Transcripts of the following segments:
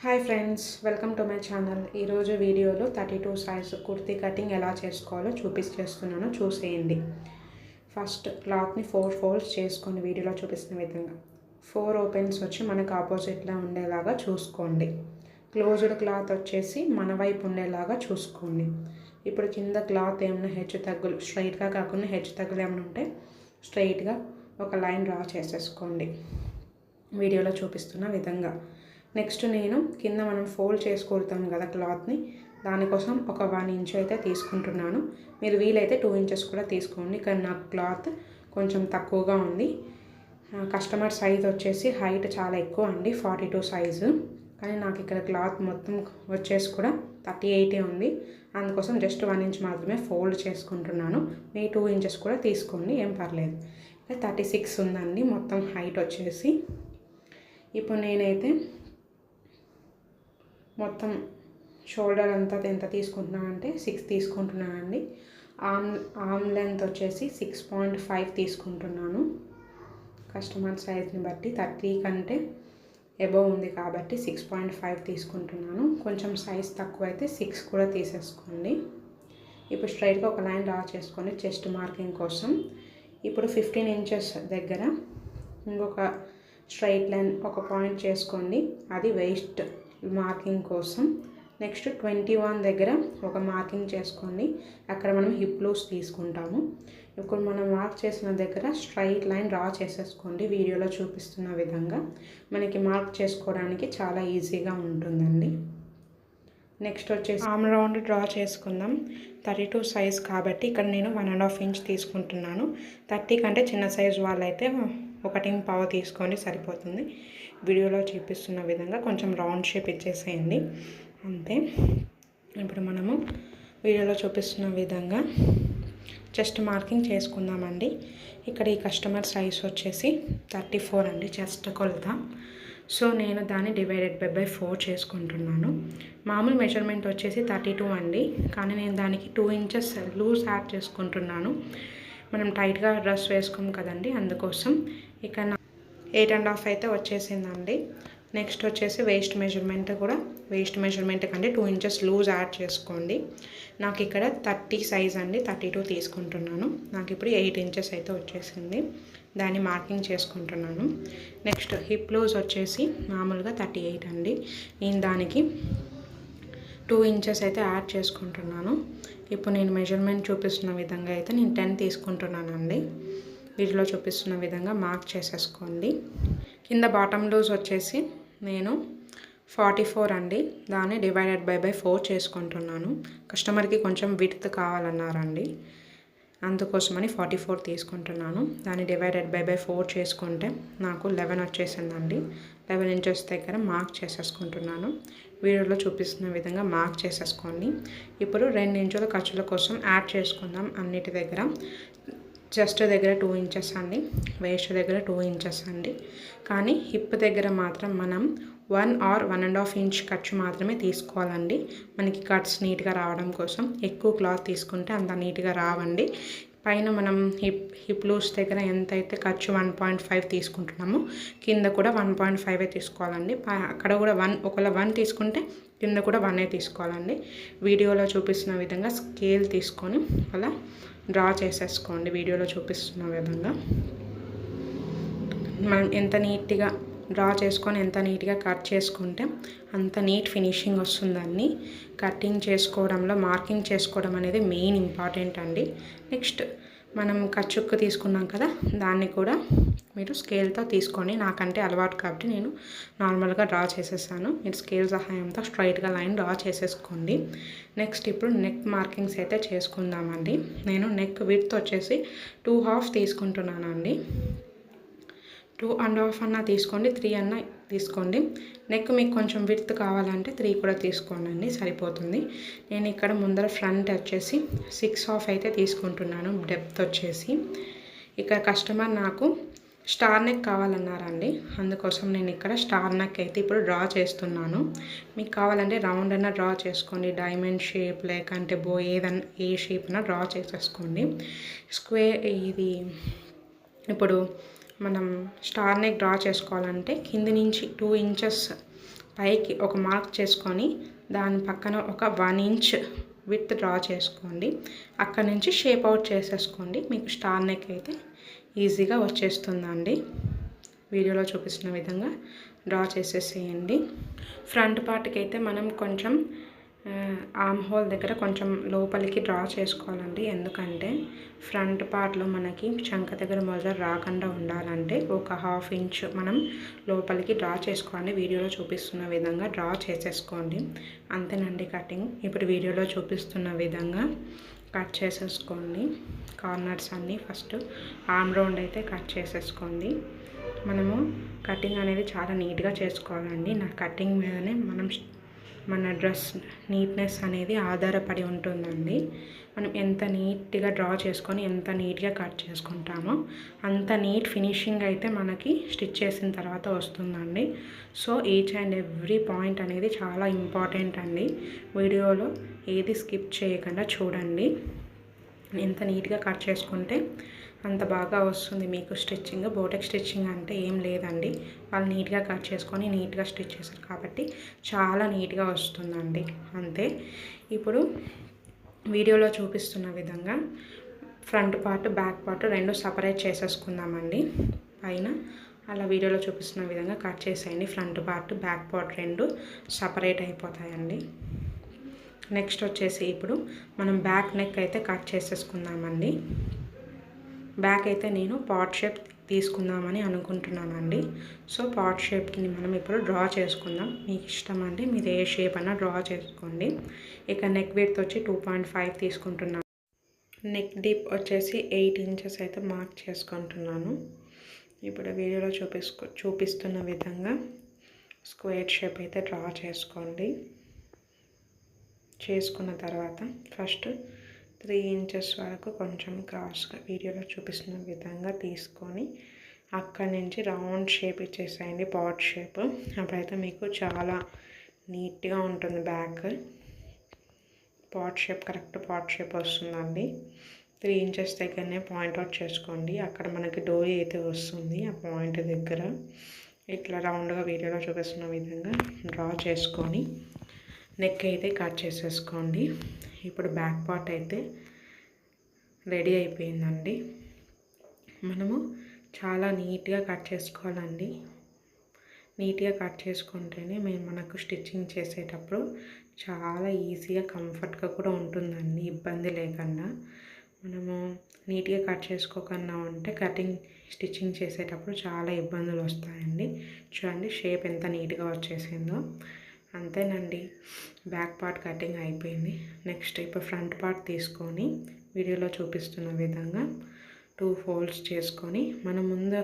Hi friends, welcome to my channel. ఈరోజు వీడియోలో 32 size kurti cutting ఎలా చేసుకోవాలో చూపిస్తున్నాను, చూసేయండి. ఫస్ట్ క్లాత్ని 4 ఫోల్డ్స్ చేసుకొని వీడియోలో చూపిస్తున్న విధంగా 4 ఓపెన్స్ వచ్చి మనకు ఆపోజిట్లో ఉండేలాగా చూసుకోండి. క్లోజ్డ్ క్లాత్ వచ్చేసి మన వైపు ఉండేలాగా చూసుకోండి. ఇప్పుడు కింద క్లాత్ ఏమైనా హెచ్చు తగ్గులు, స్ట్రైట్గా కాకుండా హెచ్చు తగ్గులు ఏమైనా ఉంటే స్ట్రైట్గా ఒక లైన్ డ్రా చేసేసుకోండి వీడియోలో చూపిస్తున్న విధంగా. నెక్స్ట్ నేను కింద మనం ఫోల్డ్ చేసి కుడతాం కదా క్లాత్ని, దానికోసం ఒక 1 ఇంచ్ అయితే తీసుకుంటున్నాను. మీరు వీలైతే 2 ఇంచెస్ కూడా తీసుకోండి, కానీ నాకు క్లాత్ కొంచెం తక్కువగా ఉంది. కస్టమర్ సైజ్ వచ్చేసి హైట్ చాలా ఎక్కువ అండి, 42 సైజు. కానీ నాకు ఇక్కడ క్లాత్ మొత్తం వచ్చేసి కూడా 38 ఉంది. అందుకోసం జస్ట్ 1 ఇంచ్ మాత్రమే ఫోల్డ్ చేసుకుంటున్నాను. మీ 2 ఇంచెస్ కూడా తీసుకోండి, ఏం పర్లేదు. 36 ఉందండి మొత్తం హైట్ వచ్చేసి. ఇప్పుడు నేనైతే మొత్తం షోల్డర్ అంతా ఎంత తీసుకుంటున్నానంటే 6 తీసుకుంటున్నానండి. ఆర్మ్ లెంత్ వచ్చేసి 6.5 తీసుకుంటున్నాను. కస్టమర్ సైజ్ని బట్టి 30 కంటే అబవ్ ఉంది కాబట్టి 6.5 తీసుకుంటున్నాను. కొంచెం సైజ్ తక్కువ అయితే 6 కూడా తీసేసుకోండి. ఇప్పుడు స్ట్రైట్గా ఒక లైన్ డ్రా చేసుకొని చెస్ట్ మార్కింగ్ కోసం. ఇప్పుడు 15 ఇంచెస్ దగ్గర ఇంకొక స్ట్రైట్ లైన్ ఒక పాయింట్ చేసుకోండి, అది వేస్ట్ మార్కింగ్ కోసం. నెక్స్ట్ 21 దగ్గర ఒక మార్కింగ్ చేసుకోండి, అక్కడ మనం హిప్ లూస్ తీసుకుంటాము. ఇప్పుడు మనం మార్క్ చేసిన దగ్గర స్ట్రైట్ లైన్ డ్రా చేసేసుకోండి వీడియోలో చూపిస్తున్న విధంగా. మనకి మార్క్ చేసుకోవడానికి చాలా ఈజీగా ఉంటుందండి. నెక్స్ట్ వచ్చేసి ఆర్మ్ రౌండ్ డ్రా చేసుకుందాం. 32 సైజ్ కాబట్టి ఇక్కడ నేను 1.5 ఇంచ్ తీసుకుంటున్నాను. 30 కంటే చిన్న సైజ్ వాళ్ళైతే 1.5 తీసుకోండి, సరిపోతుంది. వీడియోలో చూపిస్తున్న విధంగా కొంచెం రౌండ్ షేప్ ఇచ్చేసేయండి, అంతే. ఇప్పుడు మనము వీడియోలో చూపిస్తున్న విధంగా చెస్ట్ మార్కింగ్ చేసుకుందామండి. ఇక్కడ ఈ కస్టమర్ సైజ్ వచ్చేసి 34 అండి చెస్ట్ కొలత. సో నేను దాన్ని డివైడెడ్ బై 4 చేసుకుంటున్నాను. మామూలు మెజర్మెంట్ వచ్చేసి 32 అండి, కానీ నేను దానికి 2 ఇంచెస్ లూజ్ యాడ్ చేసుకుంటున్నాను. మనం టైట్గా డ్రెస్ వేసుకోం కదండి, అందుకోసం. ఇక 8.5 అయితే వచ్చేసిందండి. నెక్స్ట్ వచ్చేసి వేస్ట్ మెజర్మెంట్ కంటే 2 ఇంచెస్ లూజ్ యాడ్ చేసుకోండి. నాకు ఇక్కడ 30 సైజ్ అండి, 32 తీసుకుంటున్నాను. నాకు ఇప్పుడు 8 ఇంచెస్ అయితే వచ్చేసింది, దాన్ని మార్కింగ్ చేసుకుంటున్నాను. నెక్స్ట్ హిప్ లూజ్ వచ్చేసి మామూలుగా 38 అండి, నేను దానికి 2 ఇంచెస్ అయితే యాడ్ చేసుకుంటున్నాను. ఇప్పుడు నేను మెజర్మెంట్ చూపిస్తున్న విధంగా అయితే నేను 10 తీసుకుంటున్నానండి. వీటిలో చూపిస్తున్న విధంగా మార్క్ చేసేసుకోండి. కింద బాటమ్ లూజ్ వచ్చేసి నేను 44 అండి, దాన్ని డివైడెడ్ బై 4 చేసుకుంటున్నాను. కస్టమర్కి కొంచెం విడ్త్ కావాలన్నారండి, అందుకోసమని 44 తీసుకుంటున్నాను. దాన్ని డివైడెడ్ బై 4 చేసుకుంటే నాకు 11 వచ్చేసిందండి. 11 ఇంచెస్ దగ్గర మార్క్ చేసేసుకుంటున్నాను. వీడియోలో చూపిస్తున్న విధంగా మార్క్ చేసేసుకోండి. ఇప్పుడు 2 ఇంచుల ఖర్చుల కోసం యాడ్ చేసుకుందాం అన్నిటి దగ్గర. చెస్ట్ దగ్గర 2 ఇంచెస్ అండి, వేస్ట్ దగ్గర 2 ఇంచెస్ అండి. కానీ హిప్ దగ్గర మాత్రం మనం 1 or 1.5 ఇంచ్ ఖర్చు మాత్రమే తీసుకోవాలండి, మనకి కట్స్ నీట్గా రావడం కోసం. ఎక్కువ క్లాత్ తీసుకుంటే అంత నీట్గా రావండి. పైన మనం హిప్ లూస్ దగ్గర ఎంతైతే ఖర్చు 1.5 తీసుకుంటున్నామో కింద కూడా 1.5 తీసుకోవాలండి. అక్కడ కూడా 1, ఒకవేళ 1 తీసుకుంటే కింద కూడా 1 తీసుకోవాలండి. వీడియోలో చూపిస్తున్న విధంగా స్కేల్ తీసుకొని అలా డ్రా చేసేసుకోండి వీడియోలో చూపిస్తున్న విధంగా. మనం ఎంత నీట్గా డ్రా చేసుకొని ఎంత నీట్గా కట్ చేసుకుంటే అంత నీట్ ఫినిషింగ్ వస్తుందండి. కటింగ్ చేసుకోవడంలో మార్కింగ్ చేసుకోవడం అనేది మెయిన్ ఇంపార్టెంట్ అండి. నెక్స్ట్ మనం కచ్చుక్కు తీసుకున్నాం కదా, దాన్ని కూడా మీరు స్కేల్తో తీసుకోండి. నాకంటే అలవాటు కాబట్టి నేను నార్మల్గా డ్రా చేసేసాను. మీరు స్కేల్ సహాయంతో స్ట్రైట్గా లైన్ డ్రా చేసేసుకోండి. నెక్స్ట్ ఇప్పుడు నెక్ మార్కింగ్స్ అయితే చేసుకుందామండి. నేను నెక్ విడ్త్ వచ్చేసి 2.5 తీసుకుంటున్నానండి. 2.5 అన్నా తీసుకోండి, 3 అన్నా తీసుకోండి. నెక్ మీకు కొంచెం విడ్త్ కావాలంటే 3 కూడా తీసుకోండి, సరిపోతుంది. నేను ఇక్కడ ముందర ఫ్రంట్ వచ్చేసి 6.5 అయితే తీసుకుంటున్నాను డెప్త్ వచ్చేసి. ఇక్కడ కస్టమర్ నాకు స్టార్ నెక్ కావాలన్నారండి, అందుకోసం నేను ఇక్కడ స్టార్ నెక్ అయితే ఇప్పుడు డ్రా చేస్తున్నాను. మీకు కావాలంటే రౌండ్ అన్నా డ్రా చేసుకోండి, డైమండ్ షేప్ లేకంటే బో ఏదన్నా ఏ షేప్ అన్నా డ్రా చేసేసుకోండి. స్క్వేర్ ఇది ఇప్పుడు మనం స్టార్ నెక్ డ్రా చేసుకోవాలంటే కింది నుంచి 2 ఇంచెస్ పైకి ఒక మార్క్ చేసుకొని దాని పక్కన ఒక 1 ఇంచ్ విత్ డ్రా చేసుకోండి. అక్కడ నుంచి షేప్ అవుట్ చేసేసుకోండి. మీకు స్టార్ నెక్ అయితే ఈజీగా వచ్చేస్తుందండి. వీడియోలో చూపిస్తున్న విధంగా డ్రా చేసేసేయండి. ఫ్రంట్ పార్ట్కి అయితే మనం కొంచెం ఆర్మ్ హోల్ దగ్గర కొంచెం లోపలికి డ్రా చేసుకోవాలండి. ఎందుకంటే ఫ్రంట్ పార్ట్లో మనకి చంక దగ్గర మొదలు రాకుండా ఉండాలంటే ఒక 1/2 ఇంచ్ మనం లోపలికి డ్రా చేసుకోండి. వీడియోలో చూపిస్తున్న విధంగా డ్రా చేసేసుకోండి. అంతేనండి కటింగ్. ఇప్పుడు వీడియోలో చూపిస్తున్న విధంగా కట్ చేసేసుకోండి. కార్నర్స్ అన్నీ ఫస్ట్ ఆర్మ్ రౌండ్ అయితే కట్ చేసేసుకోండి. మనము కటింగ్ అనేది చాలా నీట్గా చేసుకోవాలండి. నా కటింగ్ మీదనే మన డ్రెస్ నీట్నెస్ అనేది ఆధారపడి ఉంటుందండి. మనం ఎంత నీట్గా డ్రా చేసుకొని ఎంత నీట్గా కట్ చేసుకుంటామో అంత నీట్ ఫినిషింగ్ అయితే మనకి స్టిచ్ చేసిన తర్వాత వస్తుందండి. So each and every point అనేది చాలా ఇంపార్టెంట్ అండి. వీడియోలో ఏది స్కిప్ చేయకుండా చూడండి. ఎంత నీట్గా కట్ చేసుకుంటే అంత బాగా వస్తుంది మీకు స్టిచ్చింగ్. బోటెక్ స్టిచ్చింగ్ అంటే ఏం లేదండి, వాళ్ళు నీట్గా కట్ చేసుకొని నీట్గా స్టిచ్ చేస్తారు కాబట్టి చాలా నీట్గా వస్తుందండి, అంతే. ఇప్పుడు వీడియోలో చూపిస్తున్న విధంగా ఫ్రంట్ పార్ట్ బ్యాక్ పార్ట్ రెండు సపరేట్ చేసేసుకుందామండి. పైన అలా వీడియోలో చూపిస్తున్న విధంగా కట్ చేసేయండి. ఫ్రంట్ పార్ట్ బ్యాక్ పార్ట్ రెండు సపరేట్ అయిపోతాయండి. నెక్స్ట్ వచ్చేసి ఇప్పుడు మనం బ్యాక్ నెక్ అయితే కట్ చేసేసుకుందామండి. బ్యాక్ అయితే నేను పాట్ షేప్ తీసుకుందామని అనుకుంటున్నానండి. సో పాట్ షేప్కి మనం ఇప్పుడు డ్రా చేసుకుందాం. మీకు ఇష్టం అండి, మీరు ఏ షేప్ అయినా డ్రా చేసుకోండి. ఇక నెక్ విడ్త్ వచ్చి 2.5 తీసుకుంటున్నాను. నెక్ డీప్ వచ్చేసి 8 ఇంచెస్ అయితే మార్క్ చేసుకుంటున్నాను. ఇప్పుడు వీడియోలో చూపిస్తున్న విధంగా స్క్వేర్ షేప్ అయితే డ్రా చేసుకోండి. చేసుకున్న తర్వాత ఫస్ట్ 3 ఇంచెస్ వరకు కొంచెం క్రాస్గా వీడియోలో చూపిస్తున్న విధంగా తీసుకొని అక్కడి నుంచి రౌండ్ షేప్ ఇచ్చేసేయండి, పాట్ షేప్. అప్పుడైతే మీకు చాలా నీట్గా ఉంటుంది. Back pot shape correct pot shape వస్తుందండి. 3 ఇంచెస్ దగ్గరనే పాయింట్అవుట్ చేసుకోండి. అక్కడ మనకి డోరీ అయితే వస్తుంది. ఆ పాయింట్ దగ్గర ఇట్లా రౌండ్గా వీడియోలో చూపిస్తున్న విధంగా డ్రా చేసుకొని నెక్ అయితే కట్ చేసేసుకోండి. ఇప్పుడు బ్యాక్ పార్ట్ అయితే రెడీ అయిపోయిందండి. మనము చాలా నీట్గా కట్ చేసుకోవాలండి. నీట్గా కట్ చేసుకుంటేనే మనకు స్టిచ్చింగ్ చేసేటప్పుడు చాలా ఈజీగా కంఫర్ట్గా కూడా ఉంటుందండి, ఇబ్బంది లేకుండా. మనము నీట్గా కట్ చేసుకోకుండా ఉంటే స్టిచ్చింగ్ చేసేటప్పుడు చాలా ఇబ్బందులు వస్తాయండి. చూడండి షేప్ ఎంత నీట్గా వచ్చేసిందో. అంతేనండి, బ్యాక్ పార్ట్ కటింగ్ అయిపోయింది. నెక్స్ట్ ఇప్పుడు ఫ్రంట్ పార్ట్ తీసుకొని వీడియోలో చూపిస్తున్న విధంగా 2 ఫోల్డ్స్ చేసుకొని మనం ముందు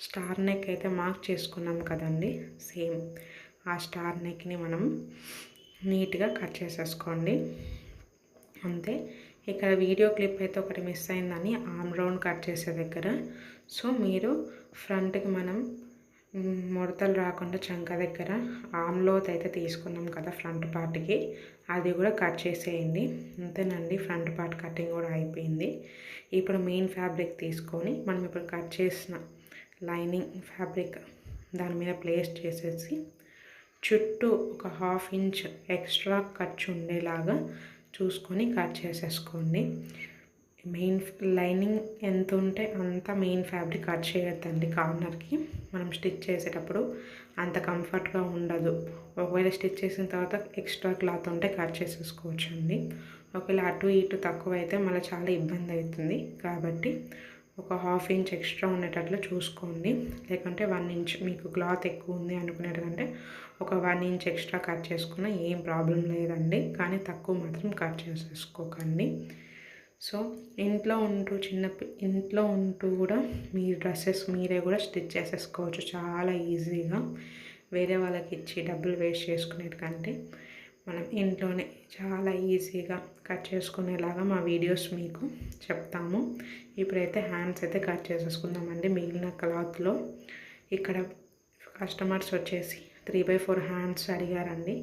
స్టార్ నెక్ అయితే మార్క్ చేసుకున్నాం కదండి, సేమ్ ఆ స్టార్ నెక్ని మనం నీట్గా కట్ చేసేసుకోండి, అంతే. ఇక్కడ వీడియో క్లిప్ అయితే ఒకటి మిస్ అయిందని ఆర్మ్ రౌండ్ కట్ చేసే దగ్గర. సో మీరు ఫ్రంట్కి మనం ముడతలు రాకుండా చంక దగ్గర ఆర్మ్ లోత్ అయితే తీసుకున్నాం కదా ఫ్రంట్ పార్ట్కి, అది కూడా కట్ చేసేయండి. అంతేనండి, ఫ్రంట్ పార్ట్ కటింగ్ కూడా అయిపోయింది. ఇప్పుడు మెయిన్ ఫ్యాబ్రిక్ తీసుకొని మనం ఇప్పుడు కట్ చేసిన లైనింగ్ ఫ్యాబ్రిక్ దాని మీద ప్లేస్ చేసేసి చుట్టూ ఒక 1/2 ఇంచ్ ఎక్స్ట్రా ఖర్చు ఉండేలాగా చూసుకొని కట్ చేసేసుకోండి. మెయిన్ లైనింగ్ ఎంత ఉంటే అంత మెయిన్ ఫ్యాబ్రిక్ కట్ చేయొద్దండి. కార్నర్కి మనం స్టిచ్ చేసేటప్పుడు అంత కంఫర్ట్గా ఉండదు. ఒకవేళ స్టిచ్ చేసిన తర్వాత ఎక్స్ట్రా క్లాత్ ఉంటే కట్ చేసేసుకోవచ్చు అండి. ఒకవేళ అటు ఇటు తక్కువ అయితే మళ్ళీ చాలా ఇబ్బంది అవుతుంది. కాబట్టి ఒక 1/2 ఇంచ్ ఎక్స్ట్రా ఉండేటట్లు చూసుకోండి. లేకుంటే 1 ఇంచ్ మీకు క్లాత్ ఎక్కువ ఉంది అనుకునేటంటే ఒక 1 ఇంచ్ ఎక్స్ట్రా కట్ చేసుకున్నా ఏం ప్రాబ్లం లేదండి. కానీ తక్కువ మాత్రం కట్ చేసేసుకోకండి. సో ఇంట్లో ఉంటూ కూడా మీ డ్రెస్సెస్ మీరే కూడా స్టిచ్ చేసేసుకోవచ్చు చాలా ఈజీగా. వేరే వాళ్ళకి ఇచ్చి డబ్బులు వేస్ట్ చేసుకునేది కంటే మనం ఇంట్లోనే చాలా ఈజీగా కట్ చేసుకునేలాగా మా వీడియోస్ మీకు చెప్తాము. ఇప్పుడైతే హ్యాండ్స్ అయితే కట్ చేసేసుకుందామండి. మిగిలిన క్లాత్లో ఇక్కడ కస్టమర్స్ వచ్చేసి 3/4 హ్యాండ్స్ అడిగారండి.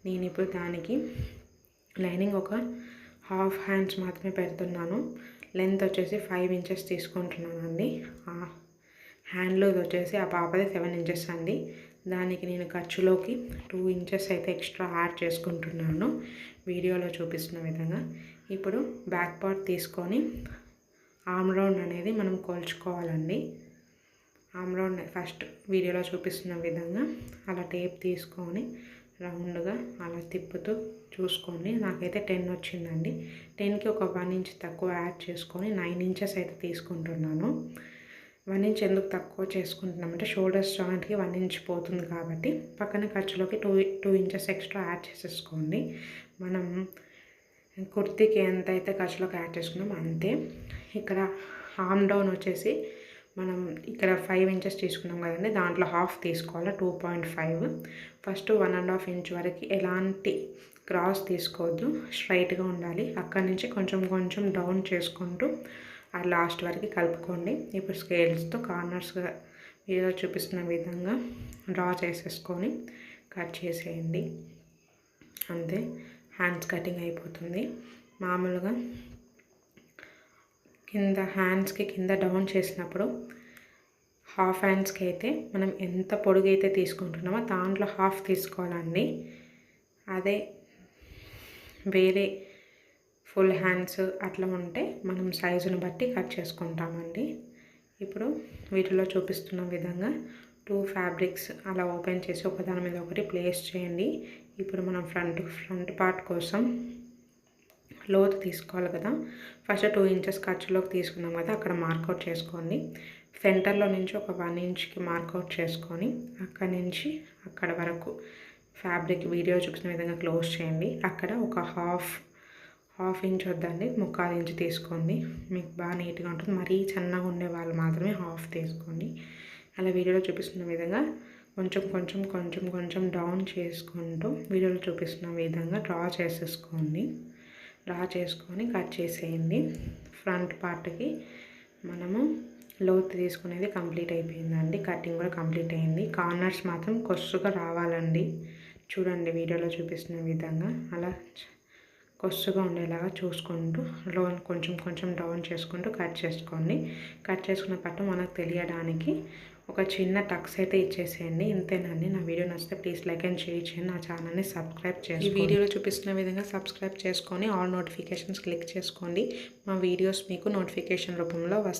నేను ఇప్పుడు దానికి లైనింగ్ ఒక 1/2 హ్యాండ్స్ మాత్రమే పెడుతున్నాను. లెంత్ వచ్చేసి 5 ఇంచెస్ తీసుకుంటున్నానండి. హ్యాండ్ లూజ్ వచ్చేసి ఆ పాపది 7 ఇంచెస్ అండి. దానికి నేను ఖర్చులోకి 2 ఇంచెస్ అయితే ఎక్స్ట్రా యాడ్ చేసుకుంటున్నాను వీడియోలో చూపిస్తున్న విధంగా. ఇప్పుడు బ్యాక్ పార్ట్ తీసుకొని ఆర్మ్ రౌండ్ అనేది మనం కొలుచుకోవాలండి. ఆర్మ్ రౌండ్ ఫస్ట్ వీడియోలో చూపిస్తున్న విధంగా అలా టేప్ తీసుకొని రౌండ్గా అలా తిప్పుతూ చూసుకోండి. నాకైతే 10 వచ్చిందండి. 10కి ఒక 1 ఇంచ్ తక్కువ యాడ్ చేసుకొని 9 ఇంచెస్ అయితే తీసుకుంటున్నాను. 1 ఇంచ్ ఎందుకు తక్కువ చేసుకుంటున్నామంటే షోల్డర్స్ జాయింట్కి 1 ఇంచ్ పోతుంది కాబట్టి పక్కన ఖర్చులోకి 2 ఇంచెస్ ఎక్స్ట్రా యాడ్ చేసేసుకోండి. మనం కుర్తీకి ఎంత అయితే ఖర్చులోకి యాడ్ చేసుకున్నామో అంతే. ఇక్కడ ఆర్మ్ డౌన్ వచ్చేసి మనం ఇక్కడ 5 ఇంచెస్ తీసుకున్నాం కదండి, దాంట్లో హాఫ్ తీసుకోవాలి, 2.5. ఫస్ట్ 1.5 ఇంచ్ వరకు ఎలాంటి క్రాస్ తీసుకోవద్దు, స్ట్రైట్గా ఉండాలి. అక్కడి నుంచి కొంచెం కొంచెం డౌన్ చేసుకుంటూ ఆ లాస్ట్ వరకు కలుపుకోండి. ఇప్పుడు స్కేల్స్తో కార్నర్స్గా వీడియో చూపిస్తున్న విధంగా డ్రా చేసేసుకొని కట్ చేసేయండి. అంతే, హ్యాండ్స్ కటింగ్ అయిపోతుంది. మామూలుగా కింద హ్యాండ్స్కి కింద డౌన్ చేసినప్పుడు హాఫ్ హ్యాండ్స్కి అయితే మనం ఎంత పొడుగు అయితే తీసుకుంటున్నామో దాంట్లో హాఫ్ తీసుకోవాలండి. అదే వేరే ఫుల్ హ్యాండ్స్ అట్లా ఉంటే మనం సైజుని బట్టి కట్ చేసుకుంటామండి. ఇప్పుడు వీటిలో చూపిస్తున్న విధంగా 2 ఫ్యాబ్రిక్స్ అలా ఓపెన్ చేసి ఒకదాని మీద ఒకటి ప్లేస్ చేయండి. ఇప్పుడు మనం ఫ్రంట్ పార్ట్ కోసం లోతు తీసుకోవాలి కదా. ఫస్ట్ 2 ఇంచెస్ ఖర్చులోకి తీసుకున్నాం కదా, అక్కడ మార్కౌట్ చేసుకోండి. సెంటర్లో నుంచి ఒక 1 ఇంచ్కి మార్కౌట్ చేసుకొని అక్కడి నుంచి అక్కడ వరకు ఫ్యాబ్రిక్ వీడియో చూపిన విధంగా క్లోజ్ చేయండి. అక్కడ ఒక హాఫ్ ఇంచ్ వద్దండి, 1/4 ఇంచ్ తీసుకోండి. మీకు బాగా నీట్గా ఉంటుంది. మరీ సన్నగా ఉండే వాళ్ళు మాత్రమే హాఫ్ తీసుకోండి. అలా వీడియోలో చూపిస్తున్న విధంగా కొంచెం కొంచెం కొంచెం కొంచెం డౌన్ చేసుకుంటూ వీడియోలో చూపిస్తున్న విధంగా డ్రా చేసేసుకోండి. డ్రా చేసుకొని కట్ చేసేయండి. ఫ్రంట్ పార్ట్కి మనము లోతు తీసుకునేది కంప్లీట్ అయిపోయిందండి. కటింగ్ కూడా కంప్లీట్ అయింది. కార్నర్స్ మాత్రం కొస్సుగా రావాలండి. చూడండి వీడియోలో చూపిస్తున్న విధంగా అలా కొస్సుగా ఉండేలాగా చూసుకుంటూ కొంచెం కొంచెం డౌన్ చేసుకుంటూ కట్ చేసుకోండి. కట్ చేసుకున్న పట్టు మనకు తెలియడానికి ఒక చిన్న టక్స్ అయితే ఇచ్చేసేయండి. ఇంతేనండి. నా వీడియో నచ్చితే ప్లీజ్ లైక్ అండ్ షేర్ చేయండి. నా ఛానల్ని సబ్స్క్రైబ్ చేసుకోండి. ఈ వీడియోలో చూపిస్తున్న విధంగా సబ్స్క్రైబ్ చేసుకొని ఆల్ నోటిఫికేషన్స్ క్లిక్ చేసుకోండి. మా వీడియోస్ మీకు నోటిఫికేషన్ రూపంలో వస్తాయి.